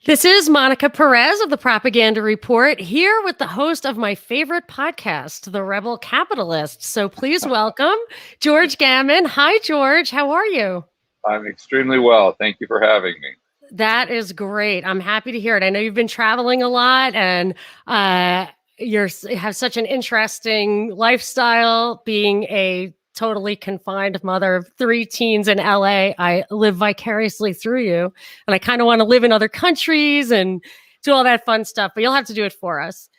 This is Monica Perez of the Propaganda Report, here with the host of my favorite podcast, The Rebel Capitalist. So please welcome George Gammon. Hi, George. How are you? I'm extremely well. Thank you for having me. That is great. I'm happy to hear it. I know you've been traveling a lot, and you have such an interesting lifestyle, being a totally confined mother of three teens in LA. I live vicariously through you, and I kind of want to live in other countries and do all that fun stuff, but you'll have to do it for us.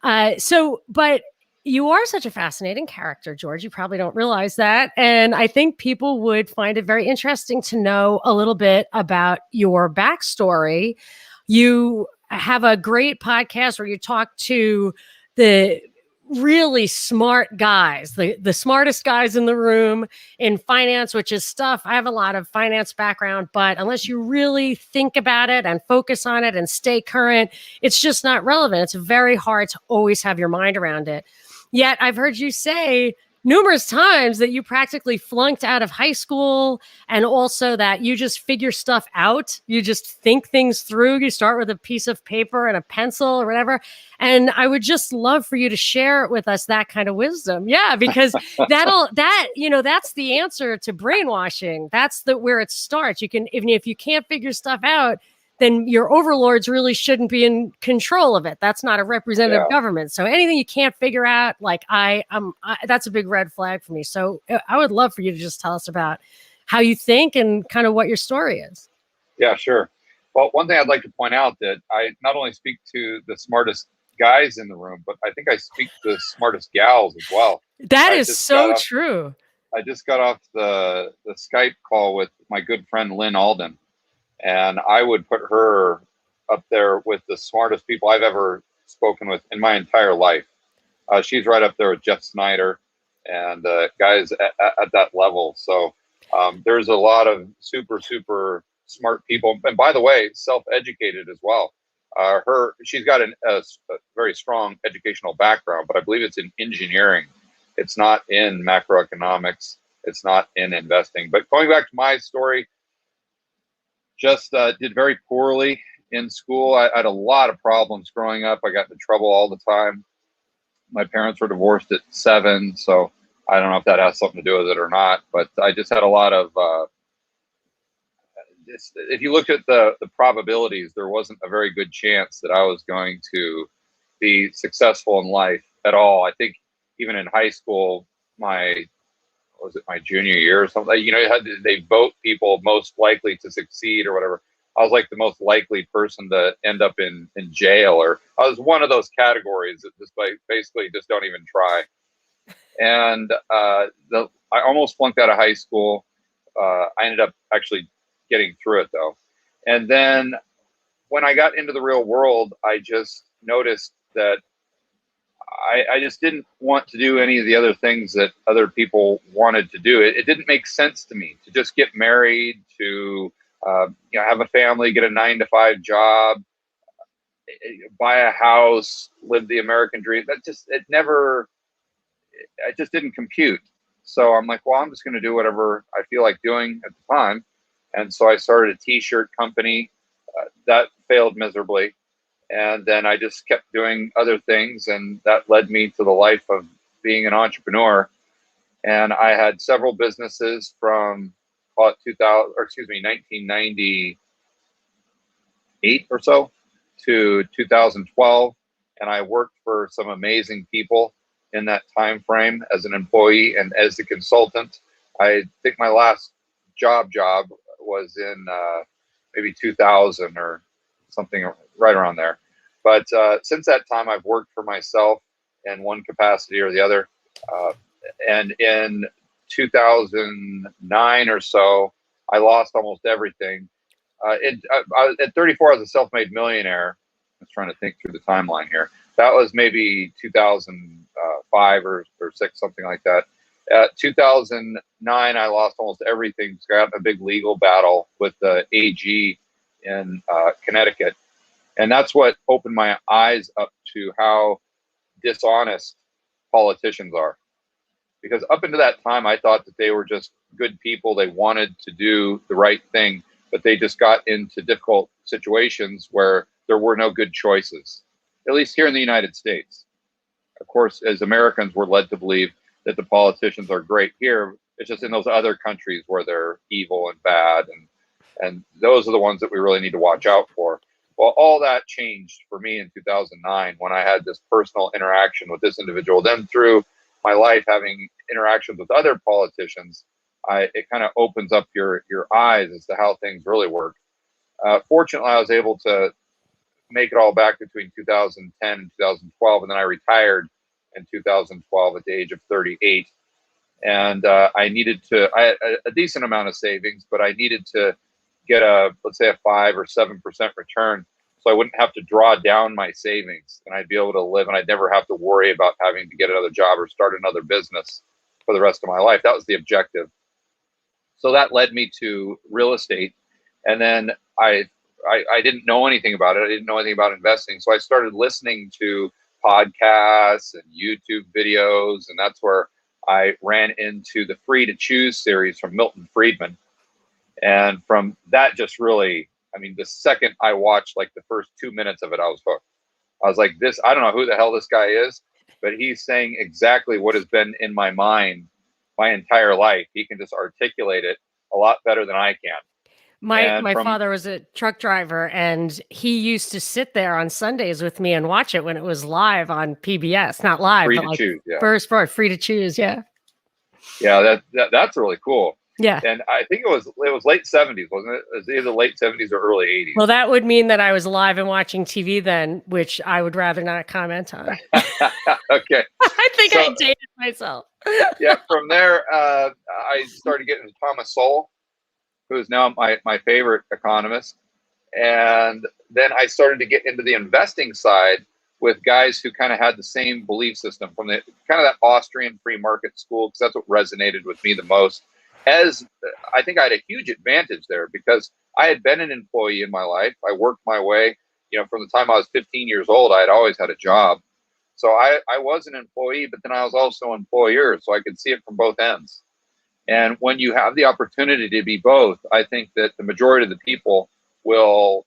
But you are such a fascinating character, George. You probably don't realize that. And I think people would find it very interesting to know a little bit about your backstory. You have a great podcast where you talk to the really smart guys, the smartest guys in the room in finance, which is stuff. I have a lot of finance background, but unless you really think about it and focus on it and stay current, it's just not relevant. It's very hard to always have your mind around it. Yet I've heard you say numerous times that you practically flunked out of high school, and also that you just figure stuff out. You just think things through. You start with a piece of paper and a pencil or whatever. And I would just love for you to share with us that kind of wisdom. Yeah, because that's the answer to brainwashing. That's where it starts. You can, even if you can't figure stuff out, then your overlords really shouldn't be in control of it. That's not a representative government. So anything you can't figure out, like that's a big red flag for me. So I would love for you to just tell us about how you think and kind of what your story is. Yeah, sure. Well, one thing I'd like to point out that I not only speak to the smartest guys in the room, but I think I speak to the smartest gals as well. That is so true. I just got off the Skype call with my good friend Lynn Alden. And I would put her up there with the smartest people I've ever spoken with in my entire life. She's right up there with Jeff Snyder and guys at that level. So there's a lot of super, super smart people. And by the way, self-educated as well. She's got a very strong educational background, but I believe it's in engineering. It's not in macroeconomics. It's not in investing. But going back to my story, just did very poorly in school. I had a lot of problems growing up. I got into trouble all the time. My parents were divorced at 7, so I don't know if that has something to do with it or not, but I just had a lot of, if you look at the probabilities, there wasn't a very good chance that I was going to be successful in life at all. I think even in high school, my junior year or something? They vote people most likely to succeed or whatever. I was like the most likely person to end up in jail, or I was one of those categories that just basically just don't even try. And I almost flunked out of high school. I ended up actually getting through it though. And then when I got into the real world, I just noticed that I just didn't want to do any of the other things that other people wanted to do. It didn't make sense to me to just get married, to have a family, get a 9-to-5 job, buy a house, live the American dream. I just didn't compute. So I'm like, well, I'm just going to do whatever I feel like doing at the time. And so I started a t-shirt company. That failed miserably. And then I just kept doing other things, and that led me to the life of being an entrepreneur. And I had several businesses from 1998 or so to 2012, and I worked for some amazing people in that time frame as an employee and as a consultant. I think my last job was in maybe 2000 or something right around there. But since that time, I've worked for myself in one capacity or the other. And in 2009 or so, I lost almost everything. At 34, I was a self-made millionaire. I was trying to think through the timeline here. That was maybe 2005 or 6, something like that. 2009, I lost almost everything. So I got in a big legal battle with the AG in Connecticut. And that's what opened my eyes up to how dishonest politicians are. Because up until that time, I thought that they were just good people. They wanted to do the right thing. but they just got into difficult situations where there were no good choices, at least here in the United States. Of course, as Americans, we're led to believe that the politicians are great here. It's just in those other countries where they're evil and bad, and those are the ones that we really need to watch out for. Well, all that changed for me in 2009 when I had this personal interaction with this individual. Then through my life having interactions with other politicians, it kind of opens up your eyes as to how things really work. Fortunately, I was able to make it all back between 2010 and 2012, and then I retired in 2012 at the age of 38. And I had a decent amount of savings, but I needed to get let's say a 5 or 7% return, so I wouldn't have to draw down my savings, and I'd be able to live, and I'd never have to worry about having to get another job or start another business for the rest of my life. That was the objective. So that led me to real estate, and then I didn't know anything about it. I didn't know anything about investing, so I started listening to podcasts and YouTube videos, and that's where I ran into the Free to Choose series from Milton Friedman. And from that, just really, I mean, the second I watched like the first 2 minutes of it, I was hooked. I was like, I don't know who the hell this guy is, but he's saying exactly what has been in my mind my entire life. He can just articulate it a lot better than I can. My father was a truck driver, and he used to sit there on Sundays with me and watch it when it was live on PBS. Not live, Free but to like Choose, yeah. first part, Free to Choose, yeah. Yeah, that's really cool. Yeah. And I think it was late 70s, wasn't it? It was either late 70s or early 80s. Well, that would mean that I was alive and watching TV then, which I would rather not comment on. Okay. I think I dated myself. Yeah, from there, I started getting into Thomas Sowell, who is now my favorite economist. And then I started to get into the investing side with guys who kind of had the same belief system from the kind of that Austrian free market school, because that's what resonated with me the most. As I think I had a huge advantage there because I had been an employee in my life. I worked my way, from the time I was 15 years old, I had always had a job. So I was an employee, but then I was also an employer, so I could see it from both ends. And when you have the opportunity to be both, I think that the majority of the people will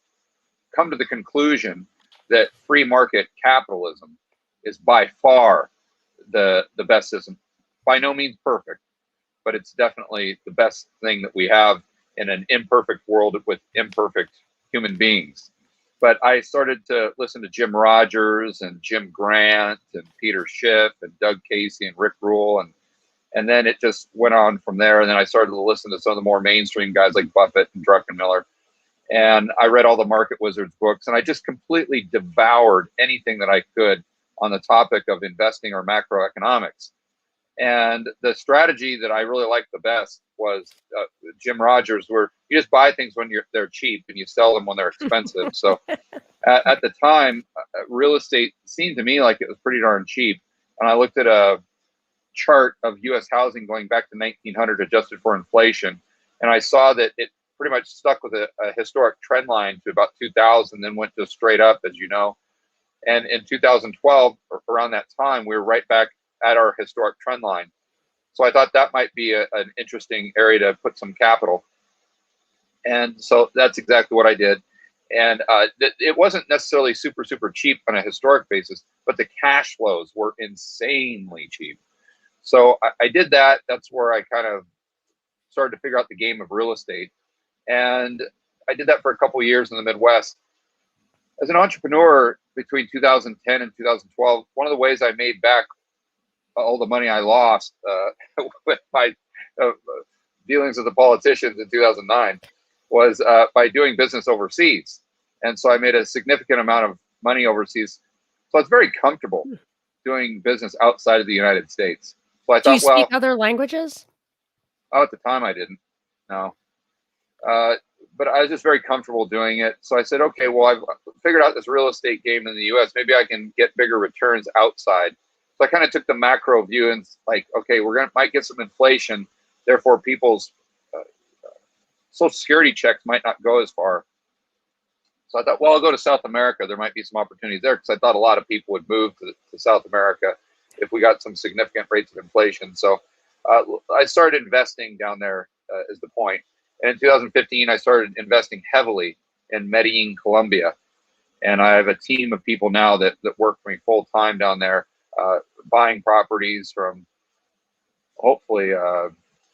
come to the conclusion that free market capitalism is by far the best system. By no means perfect, but it's definitely the best thing that we have in an imperfect world with imperfect human beings. But I started to listen to Jim Rogers and Jim Grant and Peter Schiff and Doug Casey and Rick Rule, and then it just went on from there. And then I started to listen to some of the more mainstream guys like Buffett and Druckenmiller. And I read all the Market Wizards books, and I just completely devoured anything that I could on the topic of investing or macroeconomics. And the strategy that I really liked the best was Jim Rogers, where you just buy things when they're cheap and you sell them when they're expensive. So at the time, real estate seemed to me like it was pretty darn cheap. And I looked at a chart of U.S. housing going back to 1900 adjusted for inflation, and I saw that it pretty much stuck with a historic trend line to about 2000, then went to straight up, as you know. And in 2012, around that time, we were right back at our historic trend line. So I thought that might be an interesting area to put some capital. And so that's exactly what I did. And it wasn't necessarily super, super cheap on a historic basis, but the cash flows were insanely cheap. So I did that. That's where I kind of started to figure out the game of real estate. And I did that for a couple of years in the Midwest. As an entrepreneur between 2010 and 2012, one of the ways I made back all the money I lost with my dealings with the politicians in 2009 was by doing business overseas. And so I made a significant amount of money overseas. So it's very comfortable doing business outside of the United States. So I Do you thought, speak other languages? at the time I didn't. No. But I was just very comfortable doing it. So I said, okay, well, I've figured out this real estate game in the US. Maybe I can get bigger returns outside. So I kind of took the macro view and like, okay, might get some inflation. Therefore, people's Social Security checks might not go as far. So I thought, well, I'll go to South America. There might be some opportunities there, because I thought a lot of people would move to South America if we got some significant rates of inflation. So I started investing down there is the point. And in 2015, I started investing heavily in Medellin, Colombia. And I have a team of people now that work for me full time down there, buying properties from hopefully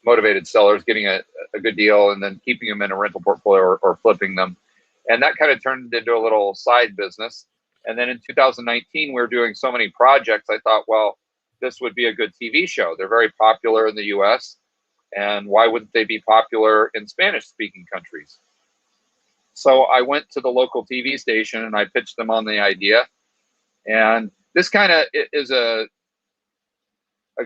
motivated sellers, getting a good deal, and then keeping them in a rental portfolio or flipping them. And that kind of turned into a little side business. And then in 2019, we were doing so many projects. I thought, well, this would be a good TV show. They're very popular in the US. And why wouldn't they be popular in Spanish speaking countries? So I went to the local TV station and I pitched them on the idea. And this kind of is a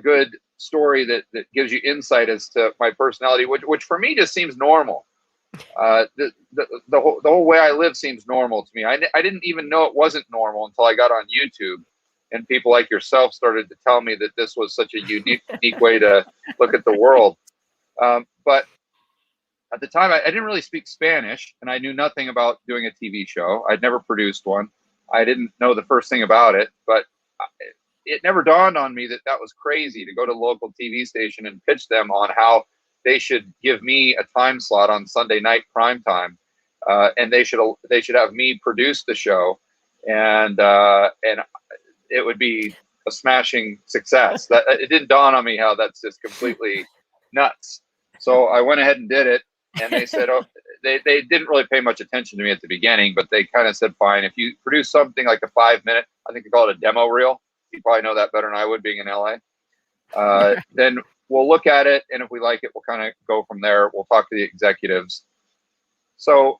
good story that gives you insight as to my personality, which for me just seems normal. The whole way I live seems normal to me. I didn't even know it wasn't normal until I got on YouTube, and people like yourself started to tell me that this was such a unique way to look at the world. But at the time, I didn't really speak Spanish, and I knew nothing about doing a TV show. I'd never produced one. I didn't know the first thing about it, but it never dawned on me that was crazy to go to a local TV station and pitch them on how they should give me a time slot on Sunday night prime time, and they should have me produce the show, and it would be a smashing success. That it didn't dawn on me how that's just completely nuts. So I went ahead and did it, and they said, oh, they didn't really pay much attention to me at the beginning, but they kind of said, fine, if you produce something like a 5-minute, I think they call it a demo reel. You probably know that better than I would, being in LA. Then we'll look at it, and if we like it, we'll kind of go from there. We'll talk to the executives. So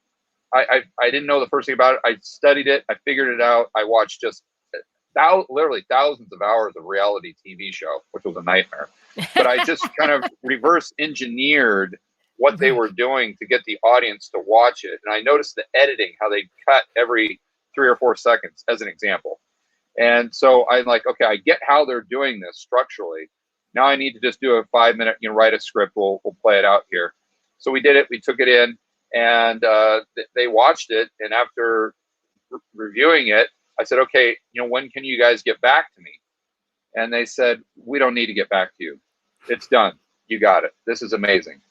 I didn't know the first thing about it. I studied it. I figured it out. I watched just literally thousands of hours of reality TV show, which was a nightmare. But I just kind of reverse engineered what they were doing to get the audience to watch it. And I noticed the editing, how they cut every 3 or 4 seconds, as an example. And so I'm like, okay, I get how they're doing this structurally. Now I need to just do a 5-minute, write a script. We'll play it out here. So we did it. We took it in, and they watched it. And after reviewing it, I said, okay, when can you guys get back to me? And they said, we don't need to get back to you. It's done. You got it. This is amazing.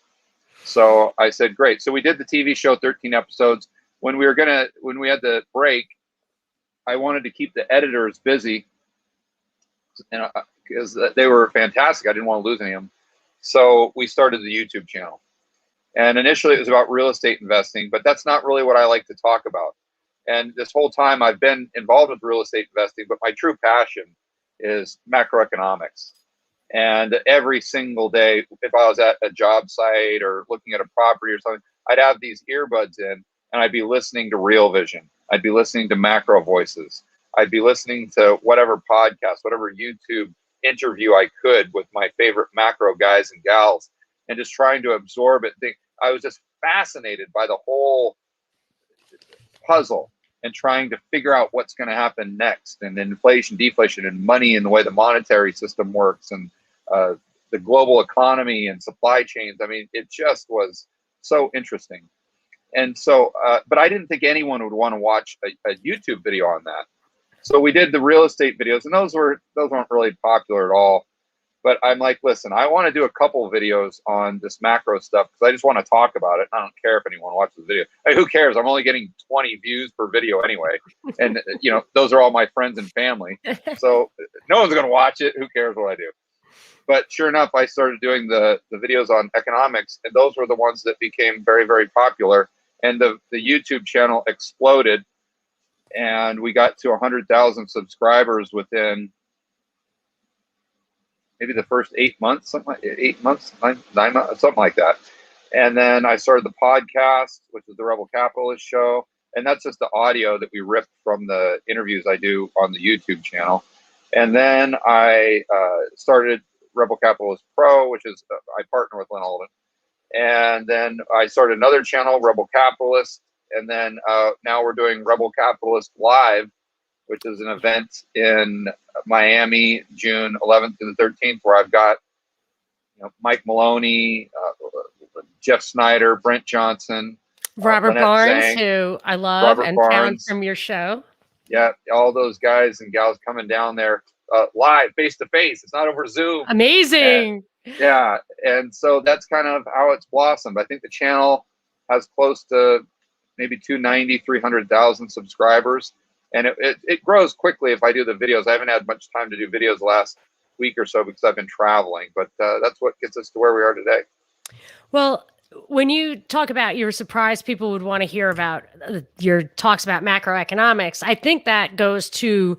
So I said, great. So we did the TV show, 13 episodes. When we had the break, I wanted to keep the editors busy, and because they were fantastic. I didn't want to lose any of them. So we started the YouTube channel. And initially it was about real estate investing, but that's not really what I like to talk about. And this whole time I've been involved with real estate investing, but my true passion is macroeconomics. And every single day, if I was at a job site or looking at a property or something, I'd have these earbuds in, and I'd be listening to Real Vision. I'd be listening to Macro Voices. I'd be listening to whatever podcast, whatever YouTube interview I could with my favorite macro guys and gals, and just trying to absorb it. I was just fascinated by the whole puzzle and trying to figure out what's going to happen next, and inflation, deflation, and money, and the way the monetary system works, and the global economy and supply chains. I mean, it just was so interesting. And so, but I didn't think anyone would want to watch a YouTube video on that. So we did the real estate videos, and those weren't really popular at all. But I'm like, listen, I want to do a couple of videos on this macro stuff because I just want to talk about it. I don't care if anyone watches the video. Hey, who cares? I'm only getting 20 views per video anyway. And, those are all my friends and family. So no one's going to watch it. Who cares what I do? But sure enough, I started doing the videos on economics, and those were the ones that became very, very popular. And the YouTube channel exploded, and we got to 100,000 subscribers within maybe the first 8 months, 9 months, something like that. And then I started the podcast, which is the Rebel Capitalist Show. And that's just the audio that we ripped from the interviews I do on the YouTube channel. And then I started Rebel Capitalist Pro, which is, I partner with Lynn Alden. And then I started another channel, Rebel Capitalist. And then now we're doing Rebel Capitalist Live, which is an event in Miami, June 11th to the 13th, where I've got Mike Maloney, Jeff Snyder, Brent Johnson, Robert Lynette Barnes, Zhang, who I love Robert and Barnes, found from your show. Yeah, all those guys and gals coming down there live, face to face. It's not over Zoom. Amazing. Yeah, and so that's kind of how it's blossomed. I think the channel has close to maybe 290, 300,000 subscribers, and it grows quickly if I do the videos. I haven't had much time to do videos the last week or so because I've been traveling, but that's what gets us to where we are today. Well, when you talk about you were surprised people would want to hear about your talks about macroeconomics, I think that goes to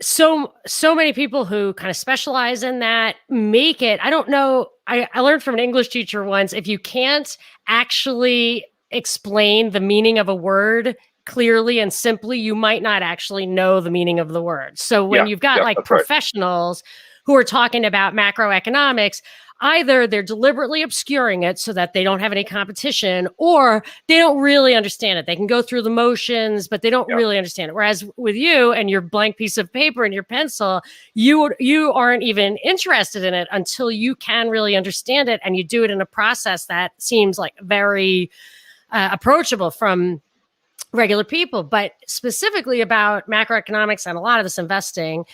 so many people who kind of specialize in that make it. I don't know. I learned from an English teacher once, if you can't actually explain the meaning of a word clearly and simply, you might not actually know the meaning of the word. So when Yeah, you've got yeah, like that's right. professionals who are talking about macroeconomics, either they're deliberately obscuring it so that they don't have any competition, or they don't really understand it. They can go through the motions, but they don't Yeah, really understand it. Whereas with you and your blank piece of paper and your pencil, you aren't even interested in it until you can really understand it, and you do it in a process that seems like very approachable from regular people. But specifically about macroeconomics and a lot of this investing,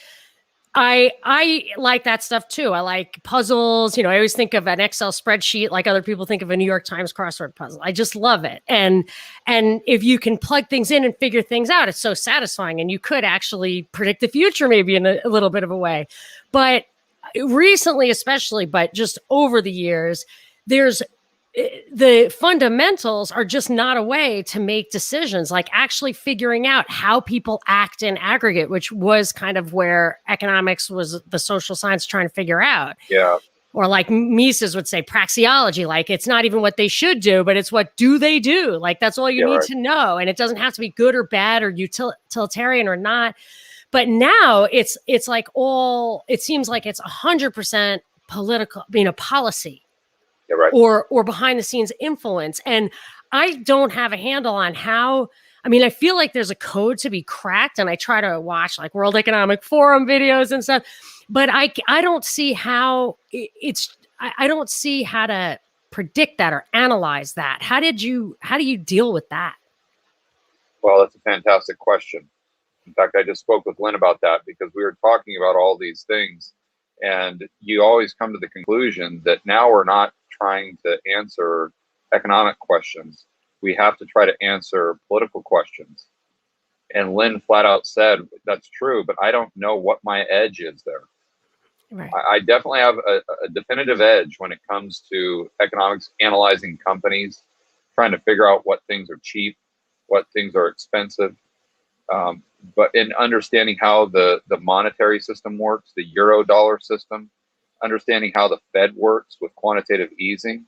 I like that stuff too. I like puzzles. You know, I always think of an Excel spreadsheet like other people think of a New York Times crossword puzzle. I just love it. And if you can plug things in and figure things out, it's so satisfying. And you could actually predict the future maybe in a little bit of a way. But recently, especially, but just over the years, there's the fundamentals are just not a way to make decisions, like actually figuring out how people act in aggregate, which was kind of where economics was the social science trying to figure out. yeah, Or like Mises would say, praxeology, like it's not even what they should do, but it's what do they do? Like that's all you yeah, need right. to know. And it doesn't have to be good or bad or utilitarian or not. But now it's like all, it seems like it's 100% political, policy Yeah, right. or behind the scenes influence. And I don't have a handle on how. I mean, I feel like there's a code to be cracked, and I try to watch like World Economic Forum videos and stuff, but I don't see how it's. I don't see how to predict that or analyze that. How do you deal with that? Well, that's a fantastic question. In fact, I just spoke with Lynn about that because we were talking about all these things. And you always come to the conclusion that now we're not trying to answer economic questions. We have to try to answer political questions. And Lynn flat out said, that's true, but I don't know what my edge is there. Right. I definitely have a definitive edge when it comes to economics, analyzing companies, trying to figure out what things are cheap, what things are expensive, but in understanding how the monetary system works, the euro dollar system, understanding how the Fed works with quantitative easing.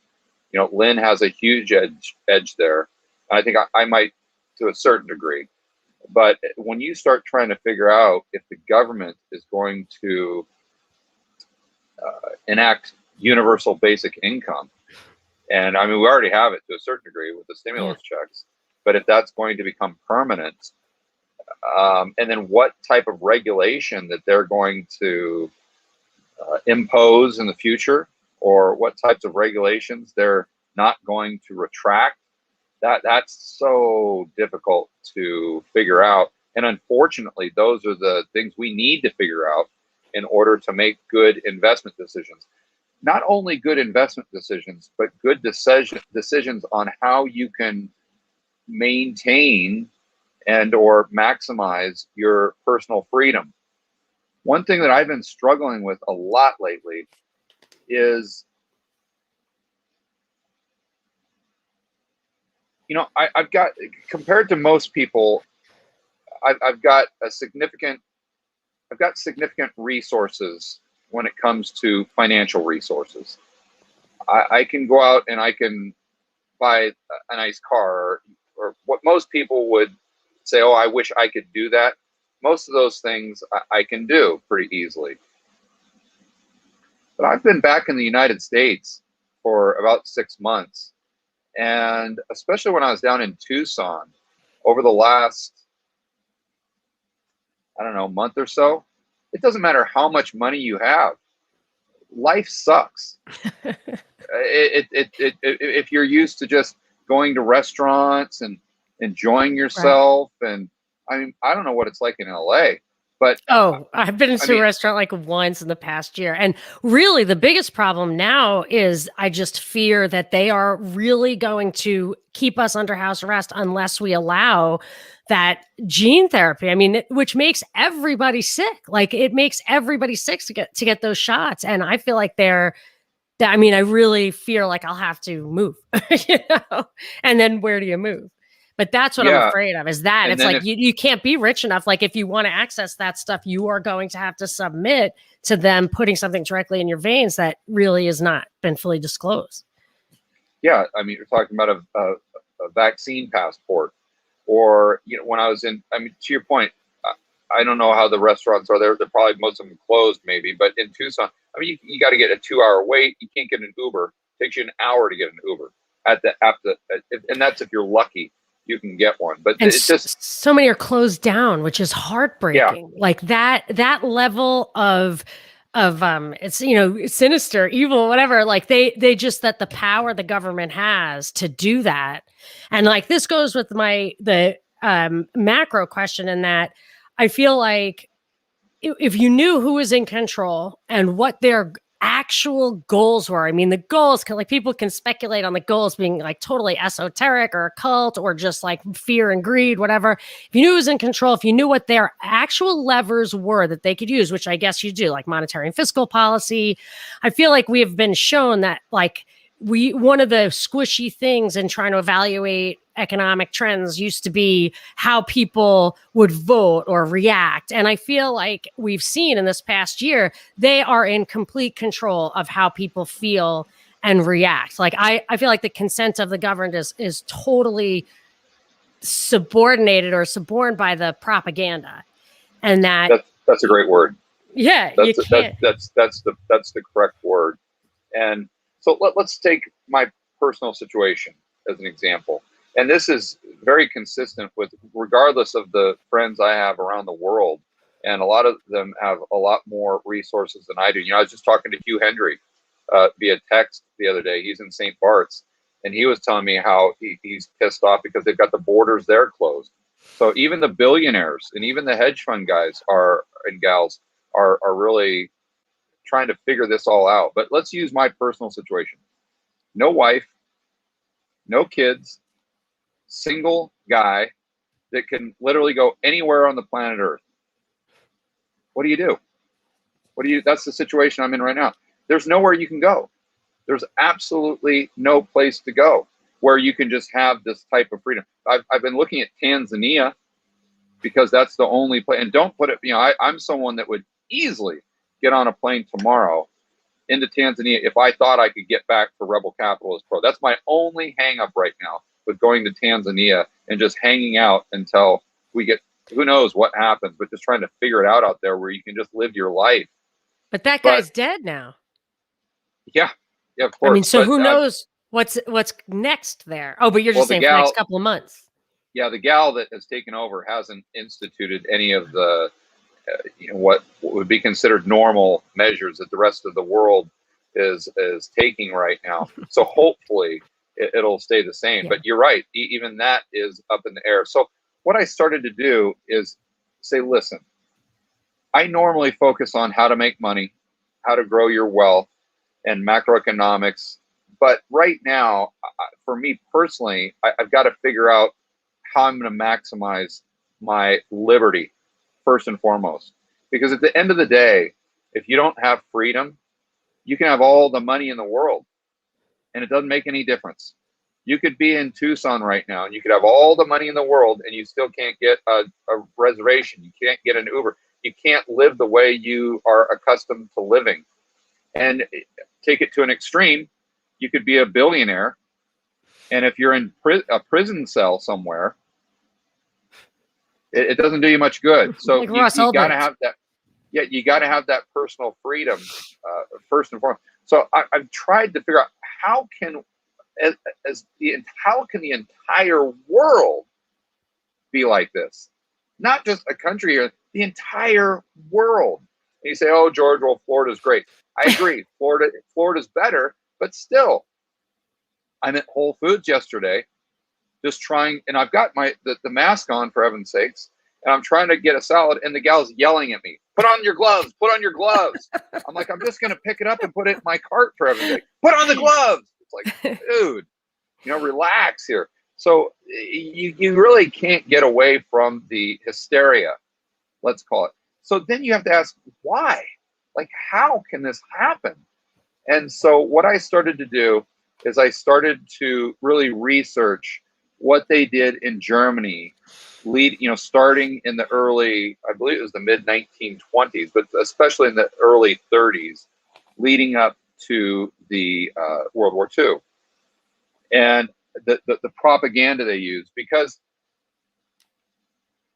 You know, Lynn has a huge edge there. I think I might to a certain degree. But when you start trying to figure out if the government is going to enact universal basic income, and I mean, we already have it to a certain degree with the Yeah. stimulus checks, but if that's going to become permanent, and then what type of regulation that they're going to impose in the future, or what types of regulations they're not going to retract, that's so difficult to figure out. And unfortunately, those are the things we need to figure out in order to make good investment decisions. Not only good investment decisions, but good decisions on how you can maintain and or maximize your personal freedom. One thing that I've been struggling with a lot lately is, you know, I've got, compared to most people, I've got significant resources when it comes to financial resources. I can go out and I can buy a nice car, or what most people would say, oh, I wish I could do that. Most of those things I can do pretty easily. But I've been back in the United States for about 6 months. And especially when I was down in Tucson over the last, I don't know, month or so, it doesn't matter how much money you have. Life sucks. If you're used to just going to restaurants and enjoying Right. yourself, and I mean, I don't know what it's like in LA, But Oh, I've been I into a mean, restaurant like once in the past year. And really, the biggest problem now is I just fear that they are really going to keep us under house arrest unless we allow that gene therapy. I mean, which makes everybody sick. Like it makes everybody sick to get those shots. And I feel like I mean, I really fear like I'll have to move, you know? And then where do you move? But that's what I'm yeah. afraid of is that And it's then like if you can't be rich enough. Like if you want to access that stuff, you are going to have to submit to them putting something directly in your veins that really has not been fully disclosed. yeah, I mean, you're talking about a vaccine passport, or when I was in, I mean, to your point, I don't know how the restaurants are there. They're probably most of them closed, maybe. But in Tucson, I mean, you got to get a 2 hour wait. You can't get an Uber. It takes you an hour to get an Uber and that's if you're lucky, you can get one. But And it's just, so many are closed down, which is yeah, heartbreaking. Like that level of it's sinister, evil, whatever. Like they just that the power the government has to do that. And like this goes with the macro question in that I feel like if you knew who was in control and what their actual goals were, I mean, the goals can like people can speculate on the goals being like totally esoteric or occult or just like fear and greed, whatever. If you knew who was in control, if you knew what their actual levers were that they could use, which I guess you do, like monetary and fiscal policy, I feel like we have been shown that like one of the squishy things in trying to evaluate economic trends used to be how people would vote or react. And I feel like we've seen in this past year, they are in complete control of how people feel and react. Like I feel like the consent of the governed is totally subordinated or suborned by the propaganda. And that's a great word. yeah, you That's can't. that's the correct word. And so let's take my personal situation as an example. And this is very consistent with regardless of the friends I have around the world. And a lot of them have a lot more resources than I do. I was just talking to Hugh Hendry via text the other day. He's in St. Bart's, and he was telling me how he's pissed off because they've got the borders there closed. So even the billionaires and even the hedge fund guys and gals are really trying to figure this all out. But let's use my personal situation. No wife, no kids, single guy that can literally go anywhere on the planet Earth. What do you do? That's the situation I'm in right now. There's nowhere you can go. There's absolutely no place to go where you can just have this type of freedom. I've been looking at Tanzania because that's the only place. And don't put it, I'm someone that would easily get on a plane tomorrow into Tanzania if I thought I could get back to Rebel Capitalist Pro. That's my only hang up right now with going to Tanzania and just hanging out until we get, who knows what happens, but just trying to figure it out there where you can just live your life. But that But guy's dead now. yeah, of course. I mean, so but, who knows what's next there? Oh, but you're just saying for the next couple of months. Yeah, the gal that has taken over hasn't instituted any of the what would be considered normal measures that the rest of the world is taking right now. So hopefully it'll stay the same. Yeah. But you're right, even that is up in the air. So what I started to do is say, listen, I normally focus on how to make money, how to grow your wealth, and macroeconomics. But right now, for me personally, I've got to figure out how I'm going to maximize my liberty first and foremost. Because at the end of the day, if you don't have freedom, you can have all the money in the world and it doesn't make any difference. You could be in Tucson right now and you could have all the money in the world and you still can't get a reservation. You can't get an Uber. You can't live the way you are accustomed to living. And take it to an extreme, you could be a billionaire. And if you're in a prison cell somewhere, it doesn't do you much good. So like you got to have that. Yeah, you got to have that personal freedom first and foremost. So I've tried to figure out how can the entire world be like this? Not just a country here, the entire world. And you say, "Oh, George, well, Florida's great." I agree, Florida's better, but still, I'm at Whole Foods yesterday, just trying, and I've got the mask on for heaven's sakes, and I'm trying to get a salad, and the gal's yelling at me, "Put on your gloves, put on your gloves." I'm like, I'm just going to pick it up and put it in my cart for everything. Put on the gloves. It's like, dude, relax here. So you really can't get away from the hysteria, let's call it. So then you have to ask, why? Like, how can this happen? And so what I started to do is I started to really research what they did in Germany, starting in the early, I believe it was the mid 1920s, but especially in the early 30s, leading up to the World War II, and the propaganda they used. Because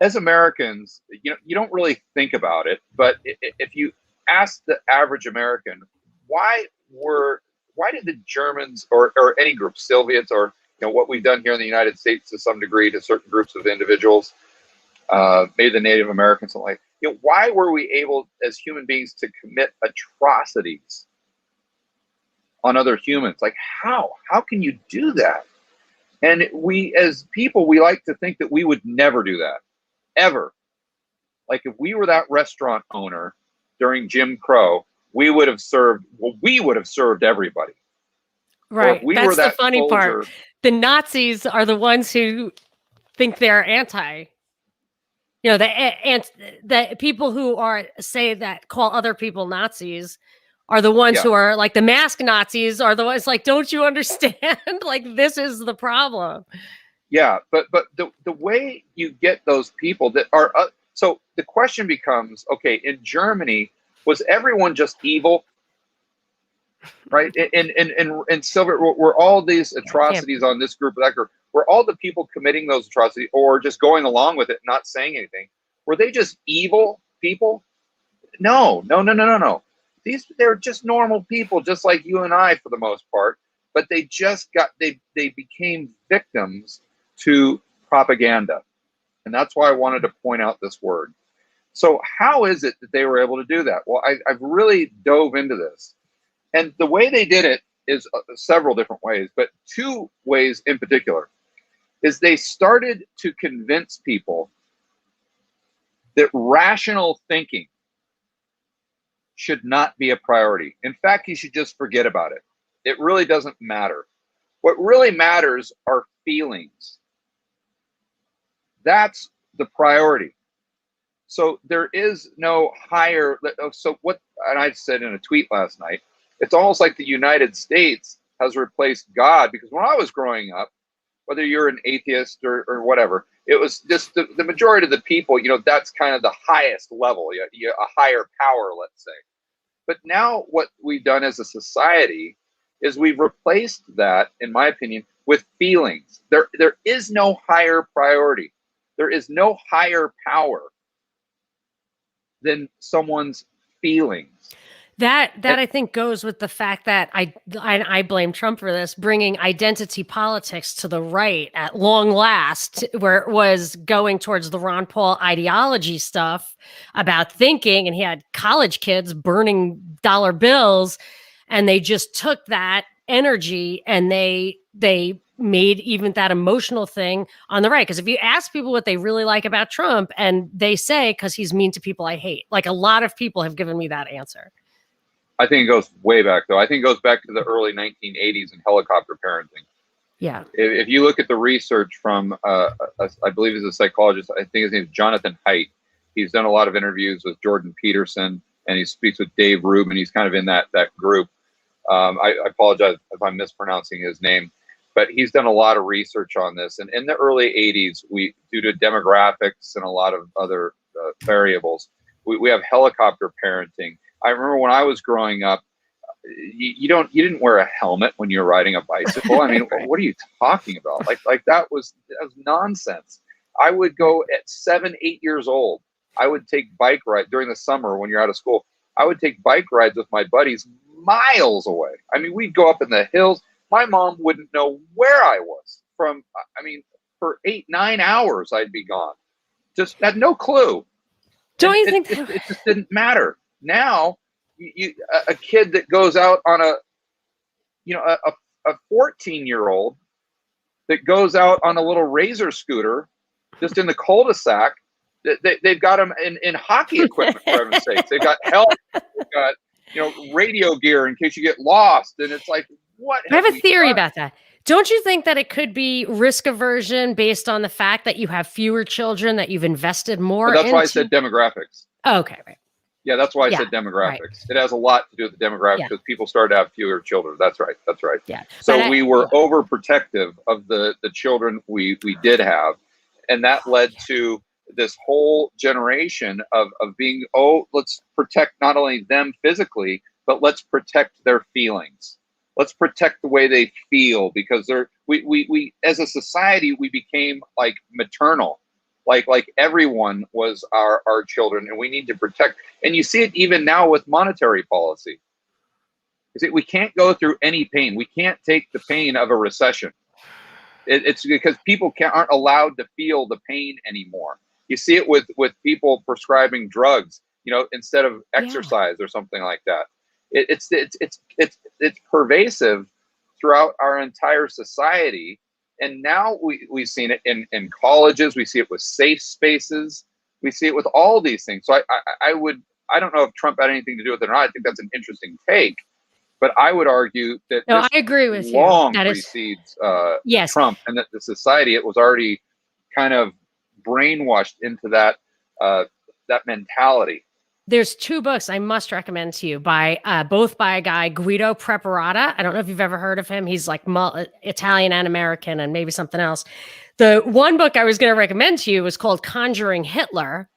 as Americans, you don't really think about it, but if you ask the average American, why did the Germans or any group, Soviets, or what we've done here in the United States to some degree to certain groups of individuals, maybe the Native Americans, something like, why were we able as human beings to commit atrocities on other humans? Like, how can you do that? And we as people, we like to think that we would never do that, ever. Like, if we were that restaurant owner during Jim Crow, we would have served everybody. Right. That's the funny soldier, part. The Nazis are the ones who think they're anti. The people who call other people Nazis are the ones who are like the mask Nazis are the ones like, don't you understand? Like, this is the problem. Yeah, but the way you get those people that are so the question becomes, okay, in Germany, was everyone just evil? Right? In Silver, were all these atrocities on this group or that group, were all the people committing those atrocities or just going along with it, not saying anything, were they just evil people? No. They're just normal people, just like you and I for the most part, but they became victims to propaganda. And that's why I wanted to point out this word. So how is it that they were able to do that? Well, I've really dove into this. And the way they did it is several different ways, but two ways in particular is they started to convince people that rational thinking should not be a priority. In fact, you should just forget about it. It really doesn't matter. What really matters are feelings. That's the priority. So there is no higher. So what, and I said in a tweet last night, it's almost like the United States has replaced God, because when I was growing up, whether you're an atheist or whatever, it was just the majority of the people, that's kind of the highest level, a higher power, let's say. But now what we've done as a society is we've replaced that, in my opinion, with feelings. There is no higher priority. There is no higher power than someone's feelings. That I think goes with the fact that I blame Trump for this, bringing identity politics to the right at long last, where it was going towards the Ron Paul ideology stuff about thinking, and he had college kids burning dollar bills, and they just took that energy and they made even that emotional thing on the right. Because if you ask people what they really like about Trump, and they say, because he's mean to people I hate, like a lot of people have given me that answer. I think it goes way back, though. I think it goes back to the early 1980s and helicopter parenting. Yeah. If you look at the research from, I believe he's a psychologist, I think his name is Jonathan Haidt. He's done a lot of interviews with Jordan Peterson, and he speaks with Dave Rubin. He's kind of in that group. I apologize if I'm mispronouncing his name, but he's done a lot of research on this. And in the early 80s, due to demographics and a lot of other variables, we have helicopter parenting. I remember when I was growing up, you didn't wear a helmet when you were riding a bicycle. I mean, what are you talking about? Like that was nonsense. I would go at 7, 8 years old. I would take bike rides during the summer when you're out of school. I would take bike rides with my buddies miles away. I mean, we'd go up in the hills. My mom wouldn't know where I was for 8, 9 hours I'd be gone. Just had no clue. Don't you think it just didn't matter? Now, a kid that goes out on a 14-year-old that goes out on a little razor scooter just in the cul-de-sac They've got them in hockey equipment, for heaven's sakes. They've got help. They've got, radio gear in case you get lost. And it's like, what? I have a theory about that. Don't you think that it could be risk aversion based on the fact that you have fewer children, that you've invested more? But that's why I said demographics. Oh, okay, right. Yeah, that's why I said demographics. Right. It has a lot to do with the demographics because people started to have fewer children. That's right. That's right. Yeah. So we were overprotective of the children we did have. And that led to this whole generation of being, let's protect not only them physically, but let's protect their feelings. Let's protect the way they feel, because we as a society, we became like maternal, like everyone was our children, and we need to protect. And you see it even now with monetary policy. You see, we can't go through any pain. We can't take the pain of a recession. It's because people aren't allowed to feel the pain anymore. You see it with people prescribing drugs, instead of exercise or something like that. It's pervasive throughout our entire society. And now we've seen it in colleges. We see it with safe spaces. We see it with all these things. So I don't know if Trump had anything to do with it or not. I think that's an interesting take. But I would argue that I agree with you. Long precedes Trump, and that the society, it was already kind of brainwashed into that mentality. There's two books I must recommend to you by both by a guy, Guido Preparato. I don't know if you've ever heard of him. He's like Italian and American and maybe something else. The one book I was going to recommend to you was called Conjuring Hitler,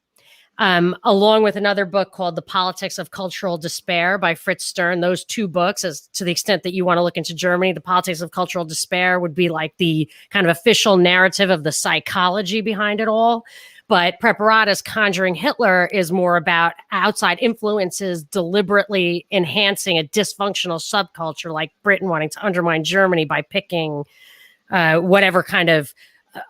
along with another book called The Politics of Cultural Despair by Fritz Stern. Those two books, as to the extent that you want to look into Germany, The Politics of Cultural Despair would be like the kind of official narrative of the psychology behind it all. But Preparato's Conjuring Hitler is more about outside influences deliberately enhancing a dysfunctional subculture, like Britain wanting to undermine Germany by picking whatever kind of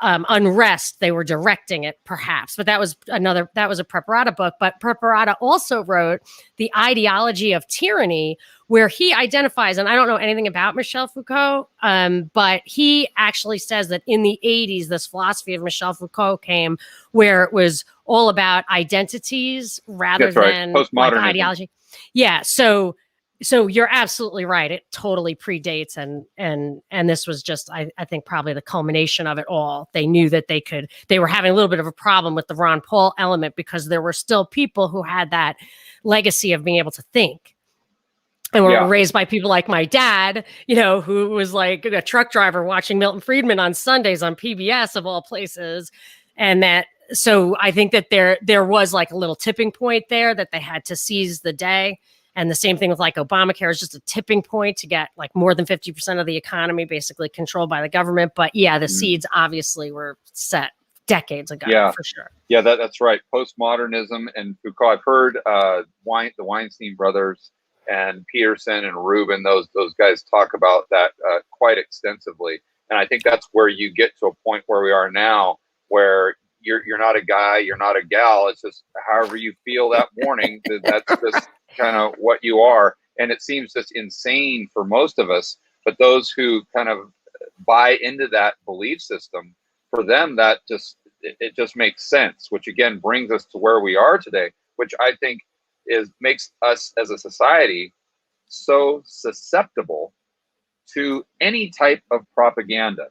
unrest they were directing it, perhaps. But that was a Preparato book. But Preparato also wrote The Ideology of Tyranny, where he identifies, and I don't know anything about Michel Foucault, but he actually says that in the 80s, this philosophy of Michel Foucault came where it was all about identities rather than like ideology. Yeah. So you're absolutely right. It totally predates, and this was just, I think, probably the culmination of it all. They knew that they were having a little bit of a problem with the Ron Paul element, because there were still people who had that legacy of being able to think. And were raised by people like my dad, who was like a truck driver watching Milton Friedman on Sundays on PBS of all places. And so I think that there was like a little tipping point there that they had to seize the day. And the same thing with like Obamacare is just a tipping point to get like more than 50% of the economy basically controlled by the government. But the seeds obviously were set decades ago, for sure. Yeah, that's right. Postmodernism and Foucault. I've heard the Weinstein brothers and Peterson and Rubin, those guys talk about that quite extensively. And I think that's where you get to a point where we are now, where you're not a guy, you're not a gal. It's just however you feel that morning. That's just kind of what you are. And it seems just insane for most of us. But those who kind of buy into that belief system, for them, it just makes sense, which again brings us to where we are today, which I think makes us as a society so susceptible to any type of propaganda.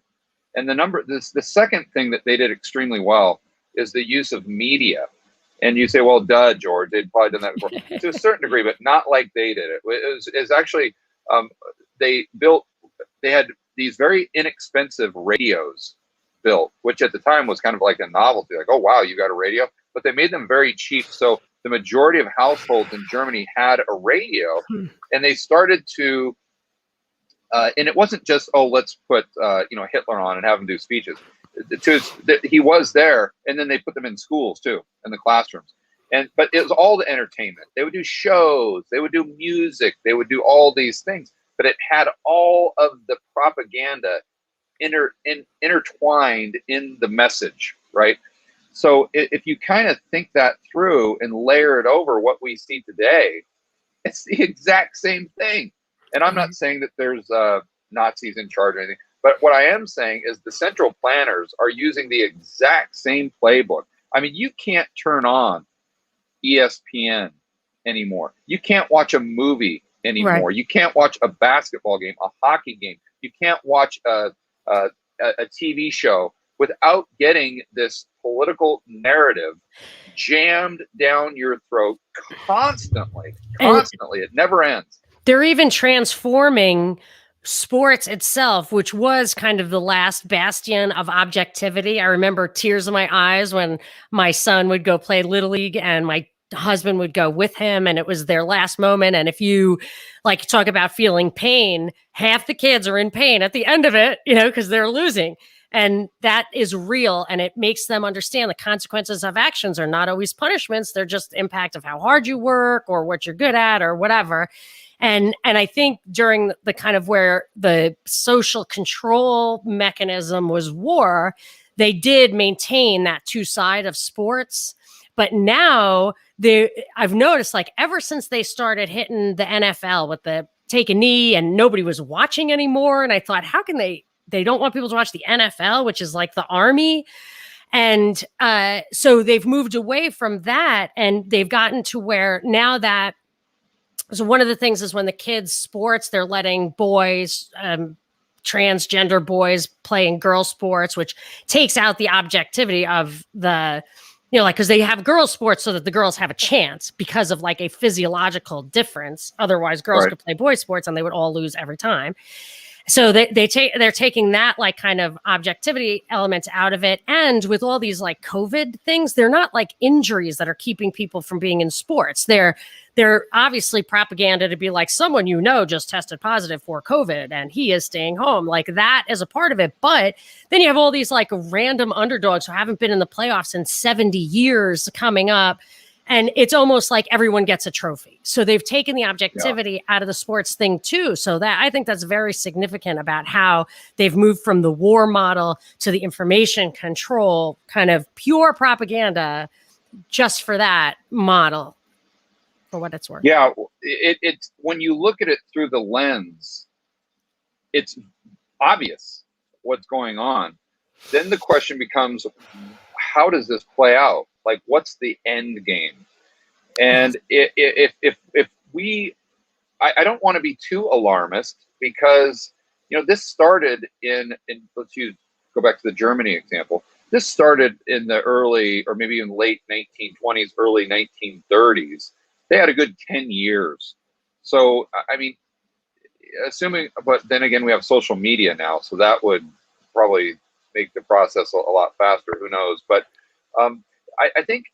And the second thing that they did extremely well is the use of media. And you say, well, duh, George, they'd probably done that before. To a certain degree, but not like they did it. It was actually, they had these very inexpensive radios built, which at the time was kind of like a novelty, like, oh, wow, you got a radio? But they made them very cheap. So the majority of households in Germany had a radio, and they started to, and it wasn't just, let's put, Hitler on and have him do speeches. He was there, and then they put them in schools too, in the classrooms. But it was all the entertainment. They would do shows, they would do music, they would do all these things, but it had all of the propaganda intertwined in the message, right? So if you kind of think that through and layer it over what we see today, it's the exact same thing. And I'm not saying that there's Nazis in charge or anything, but what I am saying is the central planners are using the exact same playbook. I mean, you can't turn on ESPN anymore. You can't watch a movie Right. anymore. You can't watch a basketball game, a hockey game. You can't watch a TV show without getting this political narrative jammed down your throat constantly, And constantly. It never ends. they're even transforming sports itself, which was kind of the last bastion of objectivity. I remember tears in my eyes when my son would go play Little League and my husband would go with him, and it was their last moment. And if you like talk about feeling pain, half the kids are in pain at the end of it, because they're losing. And that is real. And it makes them understand the consequences of actions are not always punishments. They're just impact of how hard you work or what you're good at or whatever. And I think during the kind of where the social control mechanism was war, they did maintain that two side of sports. But now I've noticed, like, ever since they started hitting the NFL with the take a knee and nobody was watching anymore. And I thought, how can they don't want people to watch the NFL, which is like the army. And so they've moved away from that, and they've gotten to where now that, so one of the things is when the kids sports, they're letting boys, transgender boys playing girl sports, which takes out the objectivity of the, like, because they have girl sports so that the girls have a chance because of like a physiological difference. Otherwise, girls could play boy sports and they would all lose every time. So they're taking that like kind of objectivity elements out of it. And with all these like COVID things, they're not like injuries that are keeping people from being in sports. They're obviously propaganda to be like, someone just tested positive for COVID and he is staying home. Like, that is a part of it. But then you have all these like random underdogs who haven't been in the playoffs in 70 years coming up. And it's almost like everyone gets a trophy. So they've taken the objectivity out of the sports thing too. So that, I think that's very significant about how they've moved from the war model to the information control, kind of pure propaganda, just for that model, for what it's worth. Yeah, it's when you look at it through the lens, it's obvious what's going on. Then the question becomes, how does this play out? Like, what's the end game? And if we, I don't want to be too alarmist, because this started in go back to the Germany example. This started in the early, or maybe even late 1920s, early 1930s. They had a good 10 years. So I mean, assuming, but then again, we have social media now, so that would probably make the process a lot faster. Who knows? But I think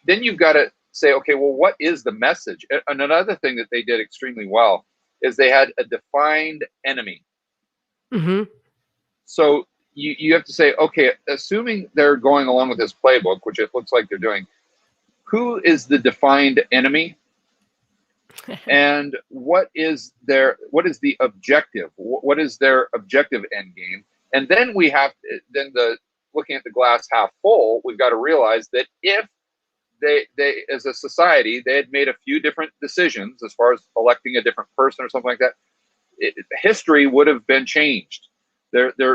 then you've got to say, okay, well, what is the message? And another thing that they did extremely well is they had a defined enemy. Mm-hmm. So you have to say, okay, assuming they're going along with this playbook, which it looks like they're doing, who is the defined enemy? And what is the objective? What is their objective end game? And then we have looking at the glass half full, we've got to realize that if they as a society, they had made a few different decisions as far as electing a different person or something like that, history would have been changed.